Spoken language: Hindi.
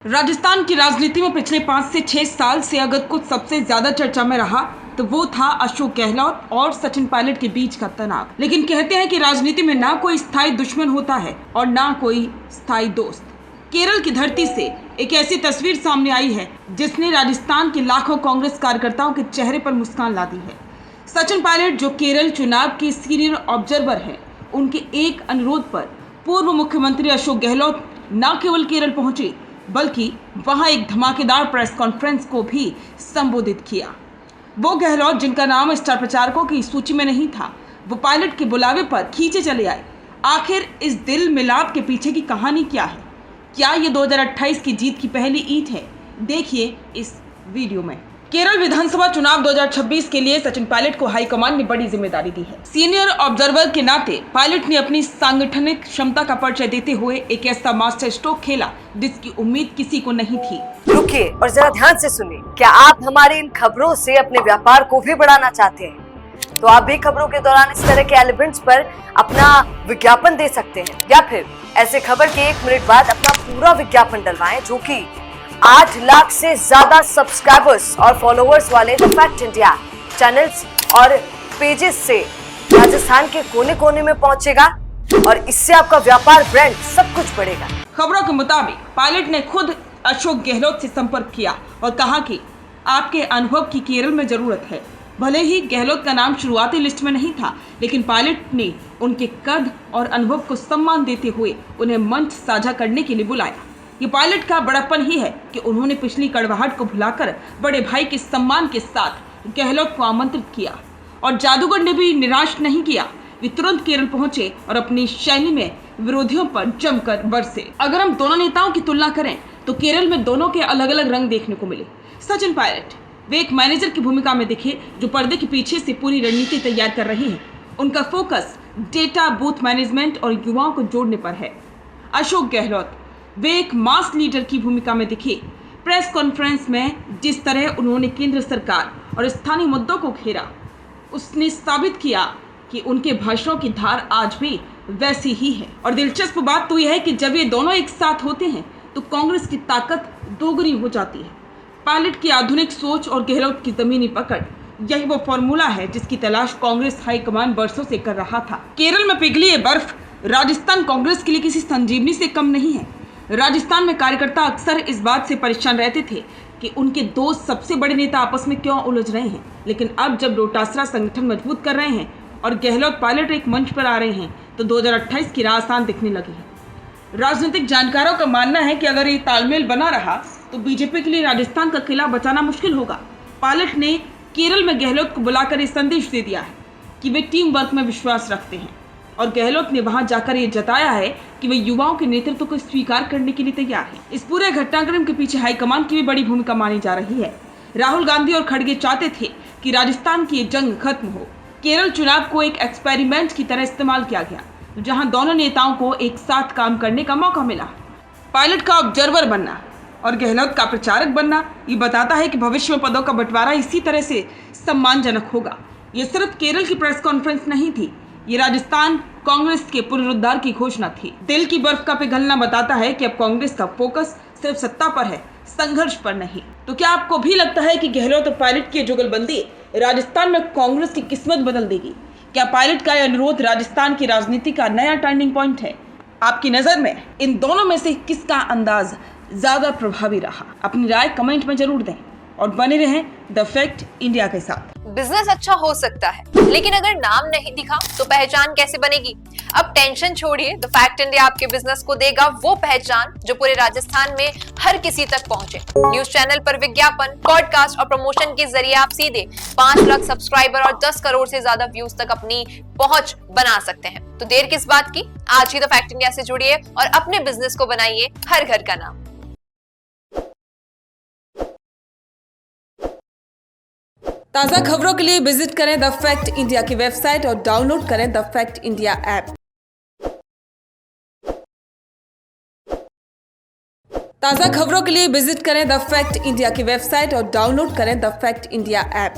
राजस्थान की राजनीति में पिछले 5 से 6 साल से अगर कुछ सबसे ज्यादा चर्चा में रहा तो वो था अशोक गहलोत और सचिन पायलट के बीच का तनाव। लेकिन कहते हैं कि राजनीति में ना कोई स्थायी दुश्मन होता है और ना कोई स्थायी दोस्त। केरल की धरती से एक ऐसी तस्वीर सामने आई है जिसने राजस्थान के लाखों कांग्रेस कार्यकर्ताओं के चेहरे पर मुस्कान ला दी है। सचिन पायलट जो केरल चुनाव के सीनियर ऑब्जर्वर हैं, उनके एक अनुरोध पर पूर्व मुख्यमंत्री अशोक गहलोत न केवल केरल पहुंचे बल्कि वहां एक धमाकेदार प्रेस कॉन्फ्रेंस को भी संबोधित किया। वो गहलोत जिनका नाम स्टार प्रचारकों की सूची में नहीं था, वो पायलट के बुलावे पर खींचे चले आए। आखिर इस दिल मिलाप के पीछे की कहानी क्या है? क्या ये 2028 की जीत की पहली ईंट है? देखिए इस वीडियो में। केरल विधानसभा चुनाव 2026 के लिए सचिन पायलट को हाईकमान ने बड़ी जिम्मेदारी दी है। सीनियर ऑब्जर्वर के नाते पायलट ने अपनी सांगठनिक क्षमता का परिचय देते हुए एक ऐसा मास्टर स्ट्रोक खेला जिसकी उम्मीद किसी को नहीं थी। रुकिए और जरा ध्यान से सुनिए। क्या आप हमारी इन खबरों से अपने व्यापार को भी बढ़ाना चाहते हैं? तो आप भी खबरों के दौरान इस तरह के एलिमेंट्स पर अपना विज्ञापन दे सकते हैं, या फिर ऐसे खबर के 1 मिनट बाद अपना पूरा विज्ञापन डलवाएं, जो कि 8 लाख से ज्यादा सब्सक्राइबर्स और फॉलोअर्स वाले द फैक्ट इंडिया चैनल्स और पेजेस से राजस्थान के कोने कोने में पहुंचेगा और इससे आपका व्यापार, ब्रांड सब कुछ बढ़ेगा। खबरों के मुताबिक पायलट ने खुद अशोक गहलोत से संपर्क किया और कहा कि आपके अनुभव की केरल में जरूरत है। भले ही गहलोत का नाम शुरुआती लिस्ट में नहीं था, लेकिन पायलट ने उनके कद और अनुभव को सम्मान देते हुए उन्हें मंच साझा करने के लिए बुलाया। ये पायलट का बड़प्पन ही है कि उन्होंने पिछली कड़वाहट को भुलाकर बड़े भाई के सम्मान के साथ गहलोत को आमंत्रित किया और जादूगर ने भी निराश नहीं किया। वे तुरंत केरल पहुंचे और अपनी शैली में विरोधियों पर जमकर बरसे। अगर हम दोनों नेताओं की तुलना करें तो केरल में दोनों के अलग अलग रंग देखने को मिले। सचिन पायलट वे एक मैनेजर की भूमिका में दिखे जो पर्दे के पीछे से पूरी रणनीति तैयार कर रही है। उनका फोकस डेटा, बूथ मैनेजमेंट और युवाओं को जोड़ने पर है। अशोक गहलोत वे एक मास लीडर की भूमिका में दिखे। प्रेस कॉन्फ्रेंस में जिस तरह उन्होंने केंद्र सरकार और स्थानीय मुद्दों को घेरा, उसने साबित किया कि उनके भाषणों की धार आज भी वैसी ही है। और दिलचस्प बात तो यह है कि जब ये दोनों एक साथ होते हैं तो कांग्रेस की ताकत दोगुनी हो जाती है। पायलट की आधुनिक सोच और गहलोत की जमीनी पकड़, यही वो फॉर्मूला है जिसकी तलाश कांग्रेस हाईकमान वर्षों से कर रहा था। केरल में पिघली ये बर्फ राजस्थान कांग्रेस के लिए किसी संजीवनी से कम नहीं है। राजस्थान में कार्यकर्ता अक्सर इस बात से परेशान रहते थे कि उनके दो सबसे बड़े नेता आपस में क्यों उलझ रहे हैं, लेकिन अब जब डोटासरा संगठन मजबूत कर रहे हैं और गहलोत पायलट एक मंच पर आ रहे हैं तो 2028 की राह आसान दिखने लगी है। राजनीतिक जानकारों का मानना है कि अगर ये तालमेल बना रहा तो बीजेपी के लिए राजस्थान का किला बचाना मुश्किल होगा। पायलट ने केरल में गहलोत को बुलाकर ये संदेश दे दिया है कि वे टीम वर्क में विश्वास रखते हैं और गहलोत ने वहां जाकर ये जताया है कि वे युवाओं के नेतृत्व को स्वीकार करने के लिए तैयार है। इस पूरे घटनाक्रम के पीछे हाईकमान की भी बड़ी भूमिका मानी जा रही है। राहुल गांधी और खड़गे चाहते थे कि राजस्थान की ये जंग खत्म हो। केरल चुनाव को एक एक्सपेरिमेंट की तरह इस्तेमाल किया गया, जहां दोनों नेताओं को एक साथ काम करने का मौका मिला। पायलट का ऑब्जर्वर बनना और गहलोत का प्रचारक बनना ये बताता है कि भविष्य में पदों का बंटवारा इसी तरह से सम्मानजनक होगा। ये सिर्फ केरल की प्रेस कॉन्फ्रेंस नहीं थी, ये राजस्थान कांग्रेस के पुनरुद्धार की घोषणा थी। दिल की बर्फ का पिघलना बताता है कि अब कांग्रेस का फोकस सिर्फ सत्ता पर है, संघर्ष पर नहीं। तो क्या आपको भी लगता है कि गहलोत और पायलट की जुगलबंदी राजस्थान में कांग्रेस की किस्मत बदल देगी? क्या पायलट का यह अनुरोध राजस्थान की राजनीति का नया टर्निंग पॉइंट है? आपकी नजर में इन दोनों में से किसका अंदाज ज्यादा प्रभावी रहा? अपनी राय कमेंट में जरूर दें और बने रहें द फैक्ट इंडिया के साथ। बिजनेस अच्छा हो सकता है, लेकिन अगर नाम नहीं दिखा तो पहचान कैसे बनेगी? अब टेंशन छोड़िए, द फैक्ट इंडिया आपके बिजनेस को देगा वो पहचान जो पूरे राजस्थान में हर किसी तक पहुंचे। न्यूज चैनल पर विज्ञापन, पॉडकास्ट और प्रमोशन के जरिए आप सीधे 5 लाख सब्सक्राइबर और 10 करोड़ से ज्यादा व्यूज तक अपनी पहुंच बना सकते हैं। तो देर किस बात की, आज ही द फैक्ट इंडिया से जुड़िए और अपने बिजनेस को बनाइए हर घर का नाम। ताज़ा खबरों के लिए विजिट करें द फैक्ट इंडिया की वेबसाइट और डाउनलोड करें द फैक्ट इंडिया ऐप। ताज़ा खबरों के लिए विजिट करें द फैक्ट इंडिया की वेबसाइट और डाउनलोड करें द फैक्ट इंडिया ऐप।